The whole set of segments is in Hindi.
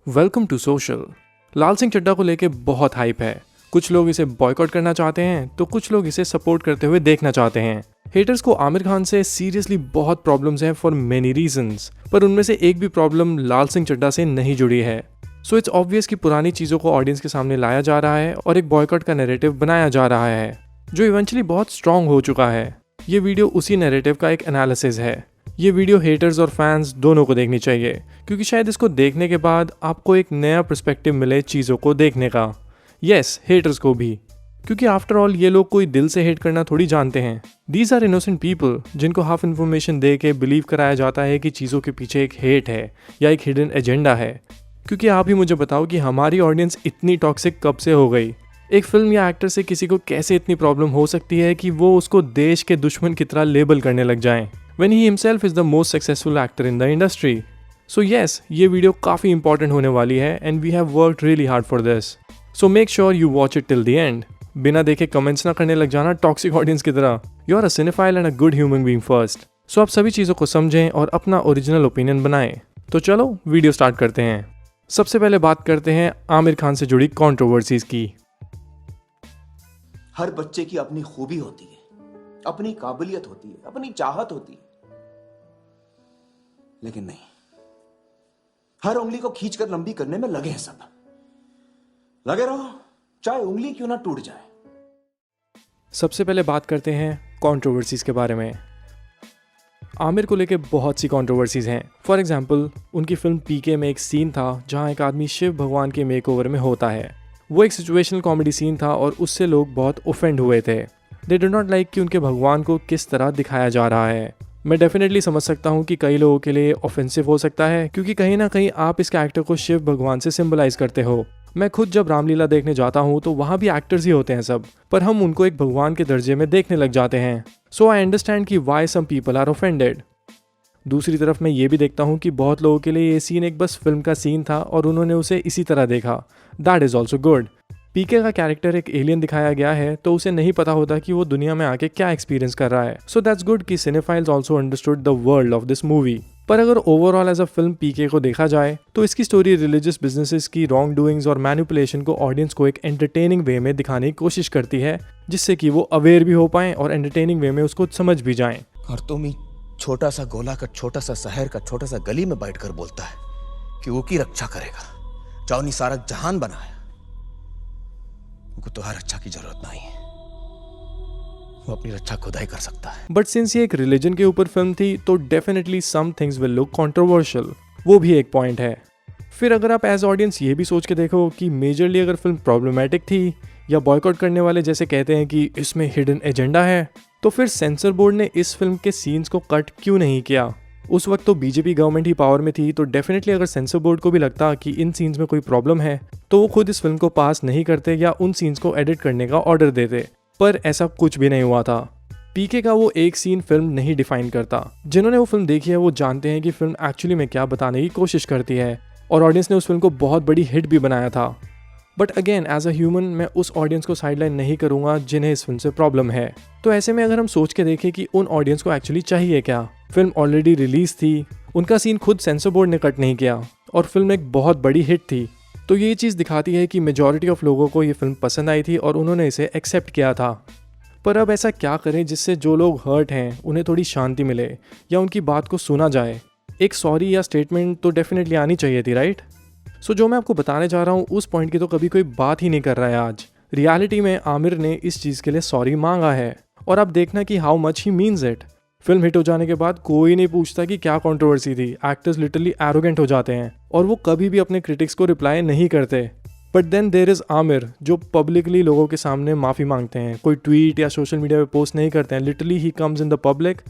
Welcome to social. Lal Singh Chaddha को लेके बहुत हाइप है। कुछ लोग इसे बॉयकॉट करना चाहते हैं तो कुछ लोग इसे सपोर्ट करते हुए देखना चाहते हैं। हेटर्स को आमिर खान से सीरियसली बहुत प्रॉब्लम्स हैं फॉर मेनी रीजंस, पर उनमें से एक भी प्रॉब्लम लाल सिंह चड्ढा से नहीं जुड़ी है। सो इट्स ऑब्वियस कि पुरानी चीज़ों को ऑडियंस के सामने लाया जा रहा है और एक बॉयकॉट का नैरेटिव बनाया जा रहा है जो इवेंचुअली बहुत स्ट्रॉन्ग हो चुका है। ये वीडियो उसी नैरेटिव का एक एनालिसिस है। ये वीडियो हेटर्स और फैंस दोनों को देखनी चाहिए, क्योंकि शायद इसको देखने के बाद आपको एक नया पर्सपेक्टिव मिले चीज़ों को देखने का। यस, हेटर्स को भी, क्योंकि आफ्टर ऑल ये लोग कोई दिल से हेट करना थोड़ी जानते हैं। दीज आर इनोसेंट पीपल जिनको हाफ इन्फॉर्मेशन दे के बिलीव कराया जाता है कि चीज़ों के पीछे एक हेट है या एक हिडन एजेंडा है। क्योंकि आप ही मुझे बताओ कि हमारी ऑडियंस इतनी टॉक्सिक कब से हो गई? एक फिल्म या एक्टर से किसी को कैसे इतनी प्रॉब्लम हो सकती है कि वो उसको देश के दुश्मन की तरह लेबल करने लग जाएं, when he himself is the most successful actor in the industry? So yes, ये वीडियो काफ़ी इंपॉर्टेंट होने वाली है and we have worked really hard for this. So make sure you watch it till the end. बिना देखे कमेंट्स ना करने लग जाना टॉक्सिक ऑडियंस की तरह। You are a cinephile and a good human being first. So आप सभी चीज़ों को समझें और अपना ओरिजिनल ओपिनियन बनाएं। तो चलो वीडियो स्टार्ट करते हैं। सबसे पहले बात करते हैं आमिर खान से जुड़ी कंट्रोवर्सीज की। हर बच्चे की अपनी खूबी होती है, अपनी काबिलियत होती है, अपनी चाहत होती है, लेकिन नहीं, हर उंगली को खींचकर लंबी करने में लगे हैं सब। लगे रहो, चाहे उंगली क्यों ना टूट जाए। सबसे पहले बात करते हैं कंट्रोवर्सीज के बारे में। आमिर को लेके बहुत सी कंट्रोवर्सीज हैं। फॉर एग्जांपल, उनकी फिल्म पीके में एक सीन था जहां एक आदमी शिव भगवान के मेकओवर में होता है। वो एक सिचुएशनल कॉमेडी सीन था और उससे लोग बहुत ऑफेंड हुए थे। दे डिड नॉट लाइक कि उनके भगवान को किस तरह दिखाया जा रहा है। मैं डेफिनेटली समझ सकता हूँ कि कई लोगों के लिए ऑफेंसिव हो सकता है, क्योंकि कहीं ना कहीं आप इस कैरेक्टर को शिव भगवान से सिंबलाइज करते हो। मैं खुद जब रामलीला देखने जाता हूँ तो वहाँ भी एक्टर्स ही होते हैं सब, पर हम उनको एक भगवान के दर्जे में देखने लग जाते हैं। सो आई अंडरस्टैंड कि why some people are offended. दूसरी तरफ मैं ये भी देखता हूँ कि बहुत लोगों के लिए ये सीन एक बस फिल्म का सीन था और उन्होंने उसे इसी तरह देखा। That is also good. PK का कैरेक्टर एक एलियन दिखाया गया है तो उसे नहीं पता होता कि वो दुनिया में आके क्या एक्सपीरियंस कर रहा है। सो दैट्स गुड कि cinephiles also understood the world of this movie. पर अगर ओवरऑल एज अ फिल्म पीके को देखा जाए तो इसकी स्टोरी रिलीजियस बिजनेसेस की रॉन्ग डूइंग्स और मैनिपुलेशन को ऑडियंस को एक एंटरटेनिंग वे में दिखाने की कोशिश करती है, जिससे कि वो अवेयर भी हो पाएं और एंटरटेनिंग वे में उसको समझ भी जाएं। और तुम ही छोटा सा गोला का छोटा सा शहर का छोटा सा गली में बैठकर बोलता है कि वो की रक्षा करेगा। चाउनी सारा जहान बनाया, उनको तो हर रक्षा की जरूरत नहीं है, वो अपनी रक्षा खुद ही कर सकता है। बट सिंस ये एक रिलीजन के ऊपर फिल्म थी तो definitely some things will look controversial, वो भी एक पॉइंट है। फिर अगर आप एज ऑडियंस ये भी सोच के देखो कि मेजरली अगर फिल्म प्रॉब्लमेटिक थी या बॉयकॉट करने वाले जैसे कहते हैं कि इसमें हिडन एजेंडा है, तो फिर सेंसर बोर्ड ने इस फिल्म के सीन्स को कट क्यों नहीं किया? उस वक्त तो बीजेपी गवर्नमेंट ही पावर में थी, तो डेफिनेटली अगर सेंसर बोर्ड को भी लगता कि इन सीन्स में कोई प्रॉब्लम है तो वो खुद इस फिल्म को पास नहीं करते या उन सीन्स को एडिट करने का ऑर्डर देते। पर ऐसा कुछ भी नहीं हुआ था। पीके का वो एक सीन फिल्म नहीं डिफाइन करता। जिन्होंने वो फिल्म देखी है वो जानते हैं कि फिल्म एक्चुअली में क्या बताने की कोशिश करती है, और ऑडियंस ने उस फिल्म को बहुत बड़ी हिट भी बनाया था। But again as a human मैं उस ऑडियंस को साइडलाइन नहीं करूंगा जिन्हें इस फिल्म से प्रॉब्लम है। तो ऐसे में अगर हम सोच के देखें कि उन ऑडियंस को एक्चुअली चाहिए क्या, फिल्म ऑलरेडी रिलीज थी, उनका सीन खुद सेंसर बोर्ड ने कट नहीं किया और फिल्म एक बहुत बड़ी हिट थी, तो ये चीज़ दिखाती है कि मेजॉरिटी ऑफ लोगों को ये फिल्म पसंद आई थी और उन्होंने इसे एक्सेप्ट किया था। पर अब ऐसा क्या करें जिससे जो लोग हर्ट हैं उन्हें थोड़ी शांति मिले या उनकी बात को सुना जाए? एक सॉरी या स्टेटमेंट तो डेफिनेटली आनी चाहिए थी, राइट? सो जो मैं आपको बताने जा रहा हूँ उस पॉइंट की तो कभी कोई बात ही नहीं कर रहा है आज। रियलिटी में आमिर ने इस चीज़ के लिए सॉरी मांगा है और आप देखना कि how much he means it. Film hit हो जाने के बाद कोई नहीं पूछता कि क्या कंट्रोवर्सी थी। एक्टर्स लिटरली एरोगेंट हो जाते हैं और वो कभी भी अपने क्रिटिक्स को रिप्लाई नहीं करते। But then there is Aamir जो पब्लिकली लोगों के सामने माफ़ी मांगते हैं। कोई ट्वीट या सोशल मीडिया पे पोस्ट नहीं करते हैं। Literally he comes in the public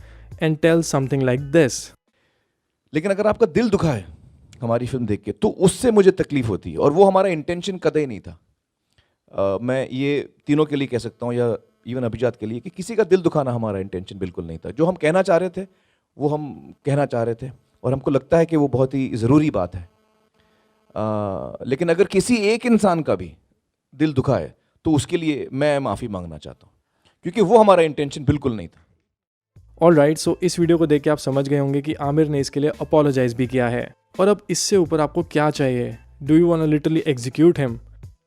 and tells something like this. लेकिन अगर आपका दिल दुखा है हमारी फिल्म देख के तो उससे मुझे तकलीफ होती है, और वो हमारा इंटेंशन कदे नहीं था। मैं ये तीनों के लिए कह सकता हूँ या इवन अभिजात के लिए कि किसी का दिल दुखाना हमारा इंटेंशन बिल्कुल नहीं था। जो हम कहना चाह रहे थे वो हम कहना चाह रहे थे और हमको लगता है कि वो बहुत ही ज़रूरी बात है। लेकिन अगर किसी एक इंसान का भी दिल दुखा है तो उसके लिए मैं माफ़ी मांगना चाहता हूँ, क्योंकि वो हमारा इंटेंशन बिल्कुल नहीं था। ऑलराइट, सो इस वीडियो को देख के आप समझ गए होंगे कि आमिर ने इसके लिए अपोलोजाइज भी किया है। और अब इससे ऊपर आपको क्या चाहिए? Do you want literally execute him?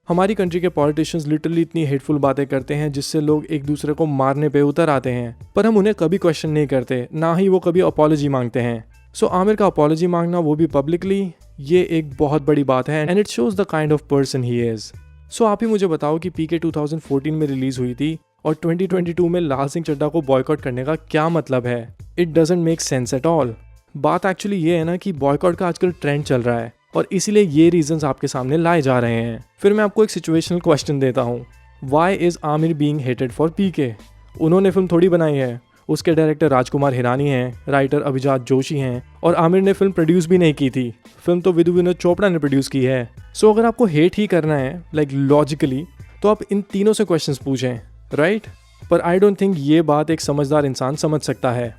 हमारी कंट्री के पॉलिटिशियंस लिटरली इतनी हेटफुल बातें करते हैं जिससे लोग एक दूसरे को मारने पे उतर आते हैं, पर हम उन्हें कभी क्वेश्चन नहीं करते, ना ही वो कभी अपॉलॉजी मांगते हैं। सो आमिर का अपॉलॉजी मांगना, वो भी पब्लिकली, ये एक बहुत बड़ी बात है and it shows the kind of person he is. So आप ही मुझे बताओ कि पीके 2014 में रिलीज हुई थी और 2022 में लाल सिंह चड्ढा को बॉयकॉट करने का क्या मतलब है? It doesn't make sense at all. बात एक्चुअली ये है ना कि बॉयकॉट का आजकल ट्रेंड चल रहा है और इसीलिए ये रीजंस आपके सामने लाए जा रहे हैं। फिर मैं आपको एक सिचुएशनल क्वेश्चन देता हूँ, why is Aamir being hated for PK? उन्होंने फिल्म थोड़ी बनाई है, उसके डायरेक्टर राजकुमार हिरानी हैं, राइटर अभिजात जोशी हैं और आमिर ने फिल्म प्रोड्यूस भी नहीं की थी। फिल्म तो विनोद चोपड़ा ने प्रोड्यूस की है। सो अगर आपको हेट ही करना है लाइक लॉजिकली, तो आप इन तीनों से क्वेश्चंस पूछें, राइट? पर आई डोंट थिंक ये बात एक समझदार इंसान समझ सकता है।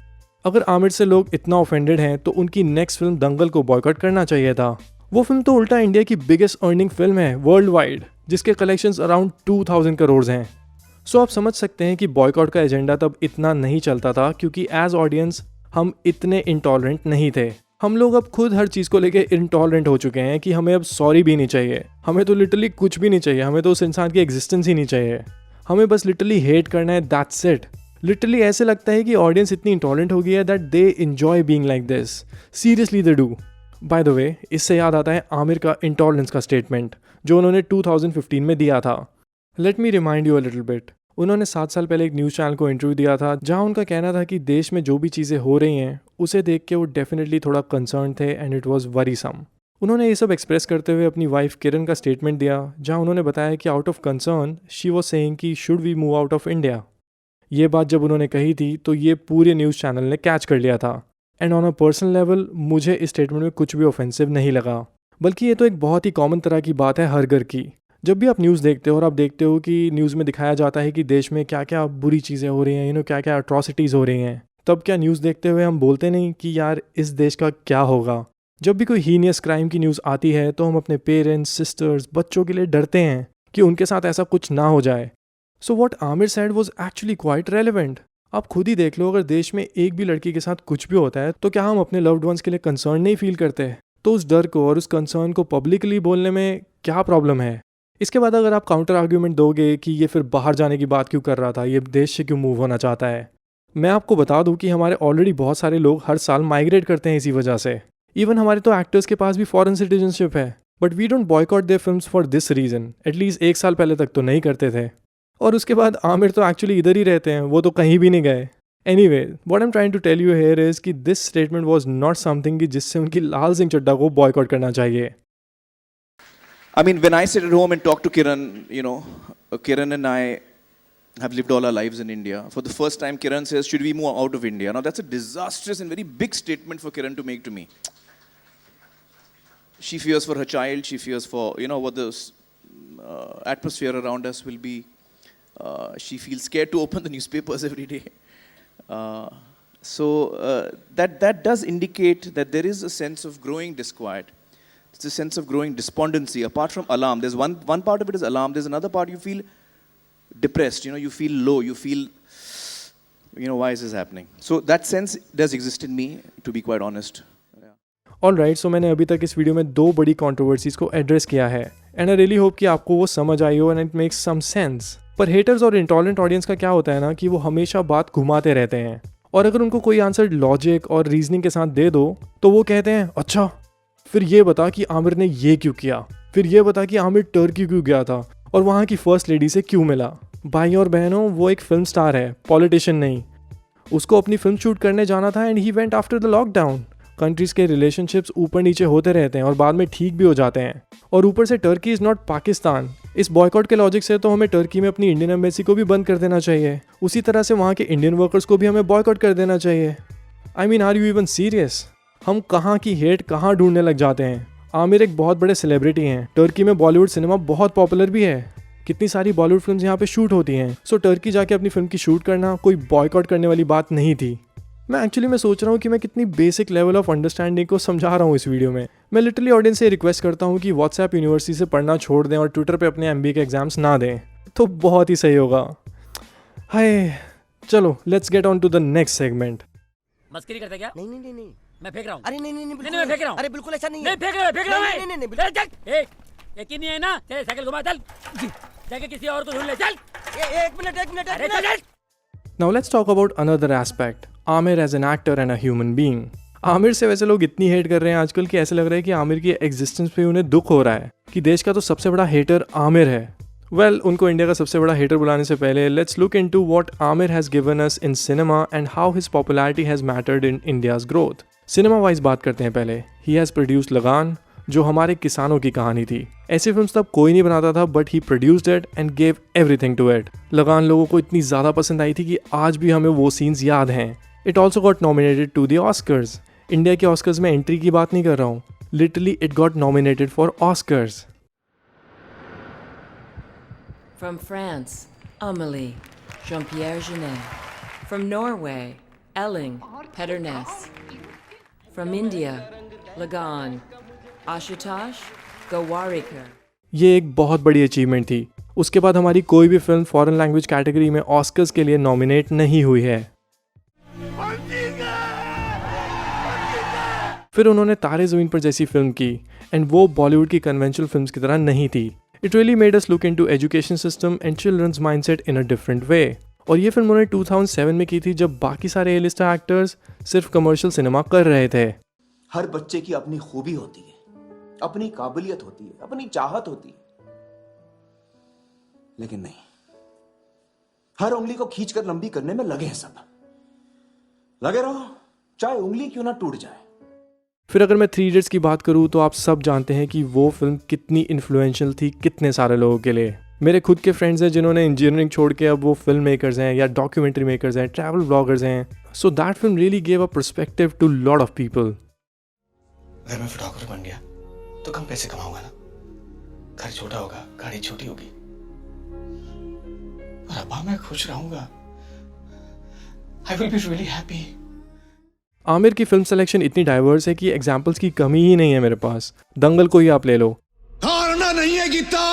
अगर आमिर से लोग इतना ऑफेंडेड हैं तो उनकी नेक्स्ट फिल्म दंगल को बॉयकॉट करना चाहिए था। वो फिल्म तो उल्टा इंडिया की बिगेस्ट अर्निंग फिल्म है वर्ल्ड वाइड, जिसके कलेक्शंस अराउंड 2000 करोड़ हैं। सो आप समझ सकते हैं कि बॉयकॉट का एजेंडा तब इतना नहीं चलता था क्योंकि एज ऑडियंस हम इतने इंटॉलरेंट नहीं थे। हम लोग अब खुद हर चीज़ को लेके इंटॉलरेंट हो चुके हैं कि हमें अब सॉरी भी नहीं चाहिए, हमें तो लिटरली कुछ भी नहीं चाहिए, हमें तो उस इंसान की एग्जिस्टेंस ही नहीं चाहिए, हमें बस लिटरली हेट करना है, दैट्स इट। लिटरली ऐसे लगता है कि ऑडियंस इतनी इंटॉलरेंट हो गई है that they enjoy being like this, seriously they do. By the way, इससे याद आता है आमिर का इंटॉलरेंस का स्टेटमेंट जो उन्होंने 2015 में दिया था। Let me remind you a little bit. उन्होंने 7 साल पहले एक न्यूज़ चैनल को इंटरव्यू दिया था जहां उनका कहना था कि देश में जो भी चीज़ें हो रही हैं उसे देख के वो डेफिनेटली थोड़ा कंसर्न थे एंड इट वाज वरीसम। उन्होंने ये सब एक्सप्रेस करते हुए अपनी वाइफ किरण का स्टेटमेंट दिया जहां उन्होंने बताया कि out of concern she was saying कि should we move out of India. ये बात जब उन्होंने कही थी तो ये पूरे न्यूज़ चैनल ने कैच कर लिया था and on a personal level मुझे इस स्टेटमेंट में कुछ भी ऑफेंसिव नहीं लगा, बल्कि ये तो एक बहुत ही कॉमन तरह की बात है हर घर की। जब भी आप न्यूज़ देखते हो और आप देखते हो कि न्यूज़ में दिखाया जाता है कि देश में क्या क्या बुरी चीज़ें हो रही हैं, क्या क्या अट्रॉसिटीज़ हो रही हैं, तब क्या न्यूज़ देखते हुए हम बोलते नहीं कि यार इस देश का क्या होगा? जब भी कोई हीनियस क्राइम की न्यूज़ आती है तो हम अपने पेरेंट्स, सिस्टर्स, बच्चों के लिए डरते हैं कि उनके साथ ऐसा कुछ ना हो जाए। So what Aamir said was actually quite relevant. आप खुद ही देख लो, अगर देश में एक भी लड़की के साथ कुछ भी होता है तो क्या हम अपने लव्ड वंस के लिए कंसर्न नहीं फील करते? तो उस डर को और उस कंसर्न को पब्लिकली बोलने में क्या प्रॉब्लम है? इसके बाद अगर आप काउंटर आर्ग्यूमेंट दोगे कि ये फिर बाहर जाने की बात क्यों कर रहा था, ये देश से क्यों मूव होना चाहता है, मैं आपको बता दूं कि हमारे ऑलरेडी बहुत सारे लोग हर साल माइग्रेट करते हैं इसी वजह से। इवन हमारे तो एक्टर्स के पास भी फॉरेन सिटीजनशिप है, but we don't boycott their films for this reason. At least 1 साल पहले तक तो नहीं करते थे। और उसके बाद आमिर तो एक्चुअली इधर ही रहते हैं, वो तो कहीं भी नहीं गए। Anyway, what I am trying to tell you here is कि this statement was not something कि जिससे उनकी लाल सिंह चड्ढा को बॉयकॉट करना चाहिए। I mean, when I sit at home and talk to Kiran, Kiran and I have lived all our lives in India. For the first time, Kiran says, should we move out of India? Now, that's a disastrous and very big statement for Kiran to make to me. She fears for her child. She fears for, what the atmosphere around us will be. She feels scared to open the newspapers every day. So that does indicate that there is a sense of growing disquiet. It's a sense of growing despondency. Apart from alarm, there's one part of it is alarm. There's another part you feel depressed. You feel low. You feel, why is this happening? So that sense does exist in me, to be quite honest. Alright, so मैंने अभी तक इस वीडियो में 2 बड़ी कंट्रोवर्सीज को एड्रेस किया है एंड आई रियली होप कि आपको वो समझ आई हो and it makes some sense. पर हेटर्स और इंटॉलरेंट ऑडियंस का क्या होता है ना कि वो हमेशा बात घुमाते रहते हैं और अगर उनको कोई आंसर लॉजिक और रीजनिंग के साथ दे दो तो वो कहते हैं अच्छा फिर ये बता कि आमिर ने ये क्यों किया, फिर ये बता कि आमिर टर्की क्यों गया था और वहाँ की फर्स्ट लेडी से क्यों मिला। भाई और बहनों, वो एक फिल्म स्टार है, पॉलिटिशियन नहीं। उसको अपनी फिल्म शूट करने जाना था and he went after the lockdown. Countries के रिलेशनशिप्स ऊपर नीचे होते रहते हैं और बाद में ठीक भी हो जाते हैं। और ऊपर से टर्की इज़ नॉट पाकिस्तान। इस बॉयकॉट के लॉजिक से तो हमें टर्की में अपनी इंडियन एम्बेसी को भी बंद कर देना चाहिए, उसी तरह से वहाँ के इंडियन वर्कर्स को भी हमें बॉयकॉट कर देना चाहिए। I mean, are you even serious? हम कहाँ की हेट कहाँ ढूंढने लग जाते हैं। आमिर एक बहुत बड़े सेलिब्रिटी हैं, टर्की में बॉलीवुड सिनेमा बहुत पॉपुलर भी है, कितनी सारी बॉलीवुड फिल्म्स यहाँ पे शूट होती हैं। सो टर्की जाके अपनी फिल्म की शूट करना कोई बॉयकॉट करने वाली बात नहीं थी। मैं सोच रहा हूँ कि मैं कितनी बेसिक लेवल ऑफ अंडरस्टैंडिंग को समझा रहा हूँ इस वीडियो में। मैं लिटरली ऑडियंस से रिक्वेस्ट करता हूँ कि व्हाट्सएप यूनिवर्सिटी से पढ़ना छोड़ दें और ट्विटर पे अपने MBA के एग्जाम्स ना दें, तो बहुत ही सही होगा। हाय, चलो let's get on to the next segment. मस्करी करते क्या? नहीं, मैं फेंक रहा हूँ। अरे नहीं नहीं नहीं नहीं, मैं फेंक रहा हूँ। अरे बिल्कुल ऐसा नहीं नहीं है। फेंक रहा हूँ, फेंक रहा हूँ। नहीं, नहीं, नहीं, बिल्कुल। चल, चल, यकीन नहीं है ना? चल साइकिल घुमा, चल जाके किसी और को ढूंढ ले, चल। एक मिनट एक मिनट अरे चल, चल। Now let's talk about another aspect, Aamir as an actor and a human being. Aamir से वैसे लोग इतनी हेट कर रहे हैं आजकल कि ऐसे लग रहा है कि आमिर की एग्जिस्टेंस पे उन्हें दुख हो रहा है कि देश का तो सबसे बड़ा हेटर आमिर है. वेल, उनको इंडिया का सबसे बड़ा हेटर बुलाने से पहले let's look into what Aamir has given us in cinema and how his popularity has mattered in India's growth. Cinema wise बात करते हैं पहले. ही हैज़ प्रोड्यूस्ड लगान, जो हमारे किसानों की कहानी थी. ऐसी फिल्म्स तब कोई नहीं बनाता था, but he produced it and gave everything to it. Lagaan लोगों को इतनी ज़्यादा पसंद आई थी कि आज भी हमें वो सीन्स याद हैं. It also got nominated to the Oscars. India के ऑस्कर्स में एंट्री की बात नहीं कर रहा हूँ, literally it got nominated for Oscars. From France, Amélie, Jean-Pierre Jeunet. From Norway, Elling, Petternes. From India, Lagan, Ashutosh Gowarikar. ये एक बहुत बड़ी अचीवमेंट थी. उसके बाद हमारी कोई भी फिल्म फॉरेन लैंग्वेज कैटेगरी में ऑस्कर्स के लिए नॉमिनेट नहीं हुई है. फिर उन्होंने तारे ज़मीन पर जैसी फिल्म की, एंड वो बॉलीवुड की कन्वेंशनल फिल्म्स की तरह नहीं थी. It really made us look into education system and children's mindset in a different way. और ये फिल्म उन्होंने 2007 में की थी, जब बाकी सारे ए-लिस्टर एक्टर्स सिर्फ कमर्शियल सिनेमा कर रहे थे. हर बच्चे की अपनी खूबी होती है, अपनी काबिलियत होती है, अपनी चाहत होती है, लेकिन नहीं, हर उंगली को खींचकर लंबी करने में लगे हैं सब. लगे रहो, चाहे उंगली क्यों ना टूट जाए. फिर अगर मैं 3 इडियट्स की बात करूँ तो आप सब जानते हैं कि वो फिल्म कितनी इन्फ्लुएंशियल थी कितने सारे लोगों के लिए. मेरे खुद के फ्रेंड्स हैं जिन्होंने इंजीनियरिंग छोड़ के अब वो फिल्म मेकर्स हैं या डॉक्यूमेंट्री मेकर्स हैं, ट्रैवल ब्लॉगर्स हैं. So that film really gave a perspective to lot of people. अगर मैं फोटोग्राफर बन गया तो कम पैसे कमाऊंगा ना. घर छोटा होगा, गाड़ी छोटी होगी, और अब्बा मैं खुश रहूंगा. I will be really happy. Aamir की फिल्म सिलेक्शन इतनी डाइवर्स है कि एग्जाम्पल्स की कमी ही नहीं है मेरे पास. दंगल को ही आप ले लो. हारना नहीं है गीता.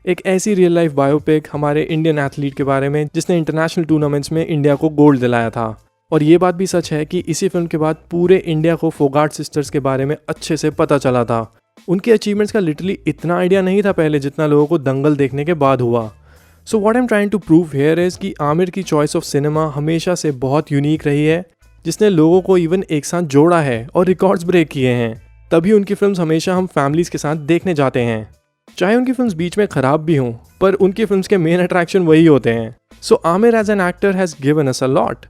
एक ऐसी रियल लाइफ बायोपिक हमारे इंडियन एथलीट के बारे में जिसने इंटरनेशनल टूर्नामेंट्स में इंडिया को गोल्ड दिलाया था. और ये बात भी सच है कि इसी फिल्म के बाद पूरे इंडिया को फोगाट सिस्टर्स के बारे में अच्छे से पता चला था. उनके अचीवमेंट्स का लिटरली इतना आइडिया नहीं था पहले जितना लोगों को दंगल देखने के बाद हुआ. So what I am trying to prove here is कि आमिर की चॉइस ऑफ सिनेमा हमेशा से बहुत यूनिक रही है, जिसने लोगों को इवन एक साथ जोड़ा है और रिकॉर्ड्स ब्रेक किए हैं. तभी उनकी फिल्म्स हमेशा हम फैमिलीज़ के साथ देखने जाते हैं, चाहे उनकी फिल्म्स बीच में ख़राब भी हों, पर उनकी फिल्म्स के मेन अट्रैक्शन वही होते हैं. So Aamir as an actor has given us a lot.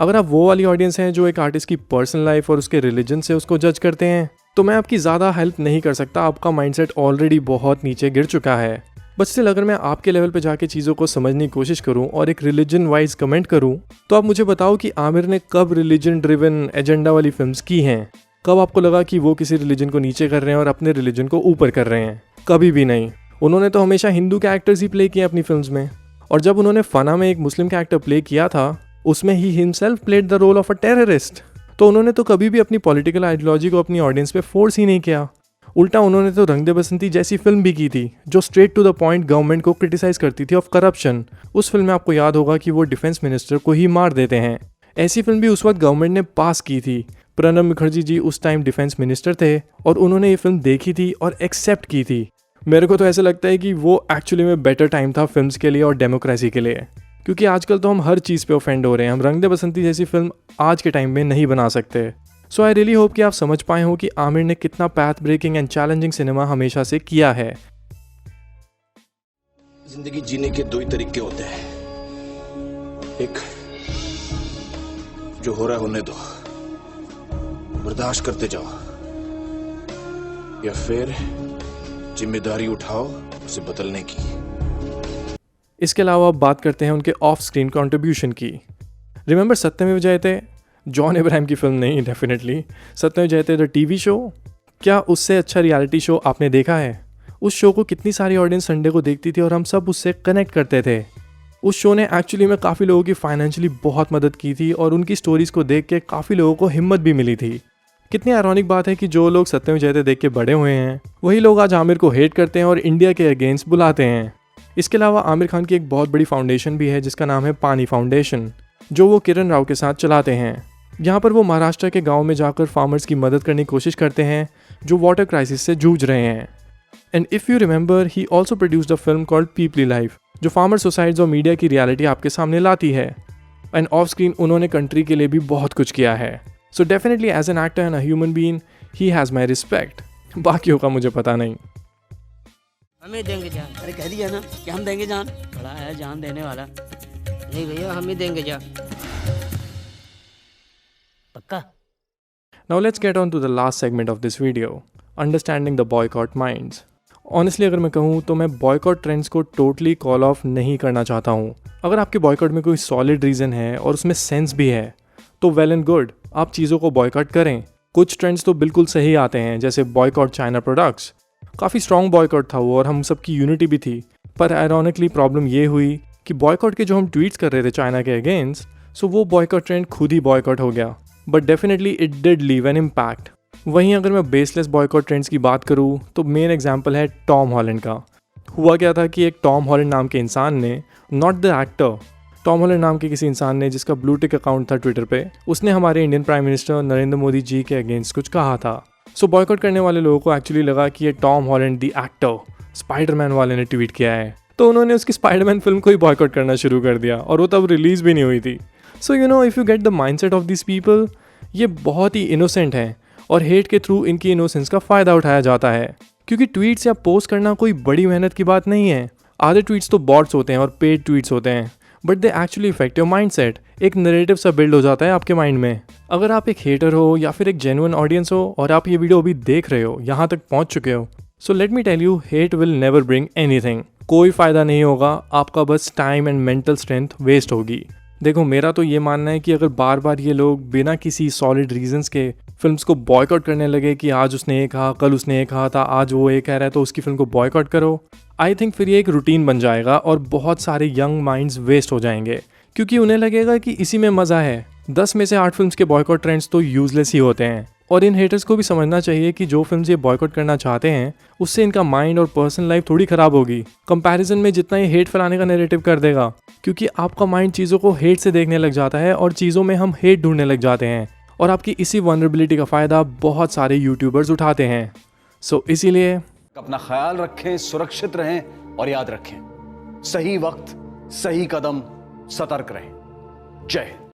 अगर आप वो वाली ऑडियंस हैं जो एक आर्टिस्ट की पर्सनल लाइफ और उसके रिलीजन से उसको जज करते हैं, तो मैं आपकी ज़्यादा हेल्प नहीं कर सकता. आपका माइंडसेट ऑलरेडी बहुत नीचे गिर चुका है. बट स्टिल अगर मैं आपके लेवल पे जाके चीज़ों को समझने की कोशिश करूं और एक रिलीजन वाइज कमेंट करूं, तो आप मुझे बताओ कि आमिर ने कब रिलीजन ड्रिवन एजेंडा वाली फिल्म्स की हैं. कब आपको लगा कि वो किसी रिलीजन को नीचे कर रहे हैं और अपने रिलीजन को ऊपर कर रहे हैं? कभी भी नहीं. उन्होंने तो हमेशा हिंदू कैरेक्टर्स ही प्ले किए अपनी फिल्म्स में. और जब उन्होंने फना में एक मुस्लिम कैरेक्टर प्ले किया था, उसमें he himself played the role of a terrorist. तो उन्होंने तो कभी भी अपनी पॉलिटिकल आइडियोलॉजी को अपनी ऑडियंस पे फोर्स ही नहीं किया. उल्टा उन्होंने तो रंग दे बसंती जैसी फिल्म भी की थी, जो straight to the point government को क्रिटिसाइज करती थी ऑफ करप्शन. उस फिल्म में आपको याद होगा कि वो डिफेंस मिनिस्टर को ही मार देते हैं. ऐसी फिल्म भी उस वक्त गवर्नमेंट ने पास की थी. प्रणब मुखर्जी जी उस टाइम डिफेंस मिनिस्टर थे और उन्होंने ये फिल्म देखी थी और एक्सेप्ट की थी. मेरे को तो ऐसा लगता है कि वो एक्चुअली में बेटर टाइम था फिल्म्स के लिए और डेमोक्रेसी के लिए, क्योंकि आजकल तो हम हर चीज़ पे ऑफेंड हो रहे हैं. हम रंग दे बसंती जैसी फिल्म आज के टाइम में नहीं बना सकते. सो आई रियली होप कि आप समझ पाए हो कि आमिर ने कितना path breaking and challenging cinema हमेशा से किया है. जिंदगी जीने के 2 ही तरीके होते हैं. एक, जो हो रहा है होने दो, बर्दाश्त करते जाओ, या फिर जिम्मेदारी उठाओ उसे बदलने की. इसके अलावा अब बात करते हैं उनके ऑफ स्क्रीन कॉन्ट्रीब्यूशन की. रिमेंबर सत्यमेव जयते? जॉन इब्राहिम की फिल्म नहीं, डेफिनेटली सत्यमेव जयते द टीवी शो. क्या उससे अच्छा रियलिटी शो आपने देखा है? उस शो को कितनी सारी ऑडियंस संडे को देखती थी और हम सब उससे कनेक्ट करते थे. उस शो ने एक्चुअली में काफ़ी लोगों की फाइनेंशियली बहुत मदद की थी और उनकी स्टोरीज़ को देख के काफ़ी लोगों को हिम्मत भी मिली थी. कितनी आयरॉनिक बात है कि जो लोग सत्यमेव जयते देख के बड़े हुए हैं, वही लोग आज आमिर को हेट करते हैं और इंडिया के अगेंस्ट बुलाते हैं. इसके अलावा आमिर खान की एक बहुत बड़ी फाउंडेशन भी है जिसका नाम है पानी फाउंडेशन. जो वो किरण राव के साथ चलाते हैं। यहाँ पर वो महाराष्ट्र के गांव में जाकर फार्मर्स की मदद करने की कोशिश करते हैं जो वाटर क्राइसिस से जूझ रहे हैं। And if you remember, he also produced a film called Peepli live, जो फार्मर सोसाइटीज और मीडिया की रियलिटी आपके सामने लाती है। एंड ऑफ स्क्रीन उन्होंने कंट्री के लिए भी बहुत कुछ किया है। So definitely as an actor and a human being he has my respect. बाकियों का मुझे पता नहीं। हमें देंगे जान। अरे कह दिया ना कि हम देंगे जान। बड़ा है जान देने वाला। नहीं भैया हम ही देंगे जान। पक्का। Now let's get on to the last segment of this video, understanding the boycott minds. Honestly अगर मैं कहूँ तो मैं boycott trends को totally call off नहीं करना चाहता हूँ। अगर आपके boycott में कोई solid reason है और उसमें sense भी है तो well and good, आप चीज़ों को boycott करें। कुछ ट्रेंड्स तो बिल्कुल सही आते हैं, जैसे boycott China products। काफ़ी स्ट्रॉन्ग boycott था वो और हम सबकी यूनिटी भी थी। पर आयरॉनिकली प्रॉब्लम ये हुई कि boycott के जो हम ट्वीट्स कर रहे थे चाइना के अगेंस्ट, सो वो boycott ट्रेंड खुद ही boycott हो गया। But definitely it did leave an impact. वहीं अगर मैं बेसलेस बॉयकॉट ट्रेंड्स की बात करूँ तो मेन एग्जांपल है टॉम हॉलैंड का। हुआ क्या था कि एक टॉम हॉलैंड नाम के इंसान ने, not the actor, Tom Holland नाम के किसी इंसान ने जिसका ब्लू टिक अकाउंट था ट्विटर पे, उसने हमारे Indian prime minister Narendra Modi ji के अगेंस्ट कुछ कहा था। सो बॉयकॉट करने वाले लोगों को एक्चुअली लगा कि ये Tom Holland the actor Spiderman वाले ने ट्वीट किया है, तो उन्होंने उसकी स्पाइडरमैन फिल्म को ही बॉयकॉट करना शुरू कर दिया और वो तब रिलीज़ भी नहीं हुई थी। So you know, if you get the mindset of this people, ये बहुत ही इनोसेंट हैं और हेट के थ्रू इनकी इनोसेंस का फ़ायदा उठाया जाता है, क्योंकि ट्वीट्स या पोस्ट करना कोई बड़ी मेहनत की बात नहीं है। आधे ट्वीट्स तो बॉट्स होते हैं और पेड ट्वीट्स होते हैं, but they actually effect your mindset. एक नरेटिव सा बिल्ड हो जाता है आपके माइंड में। अगर आप एक हेटर हो या फिर एक जेन्युइन ऑडियंस हो और आप ये वीडियो अभी देख रहे हो, यहाँ तक पहुँच चुके हो, so let me tell you, hate will never bring anything. कोई फ़ायदा नहीं होगा, आपका बस time and mental strength waste होगी। देखो, मेरा तो ये मानना है कि अगर बार बार ये लोग बिना किसी सॉलिड रीजंस के फिल्म्स को बॉयकॉट करने लगे कि आज उसने ये कहा, कल उसने ये कहा था, आज वो ये कह रहा है तो उसकी फिल्म को बॉयकॉट करो, आई थिंक फिर ये एक रूटीन बन जाएगा और बहुत सारे यंग माइंड्स वेस्ट हो जाएंगे, क्योंकि उन्हें लगेगा कि इसी में मज़ा है। 10 में से 8 फिल्म्स के बॉयकॉट ट्रेंड्स तो यूजलेस ही होते हैं। और इन हेटर्स को भी समझना चाहिए कि जो फिल्म्स ये बॉयकॉट करना चाहते हैं उससे इनका माइंड और पर्सनल लाइफ थोड़ी ख़राब होगी कंपैरिजन में जितना ये हेट फैलाने का नैरेटिव कर देगा, क्योंकि आपका माइंड चीज़ों को हेट से देखने लग जाता है और चीज़ों में हम हेट ढूंढने लग जाते हैं और आपकी इसी वनरेबिलिटी का फ़ायदा बहुत सारे यूट्यूबर्स उठाते हैं। सो इसीलिए अपना ख्याल रखें, सुरक्षित रहें और याद रखें, सही वक्त सही कदम, सतर्क रहें। जय हिंद।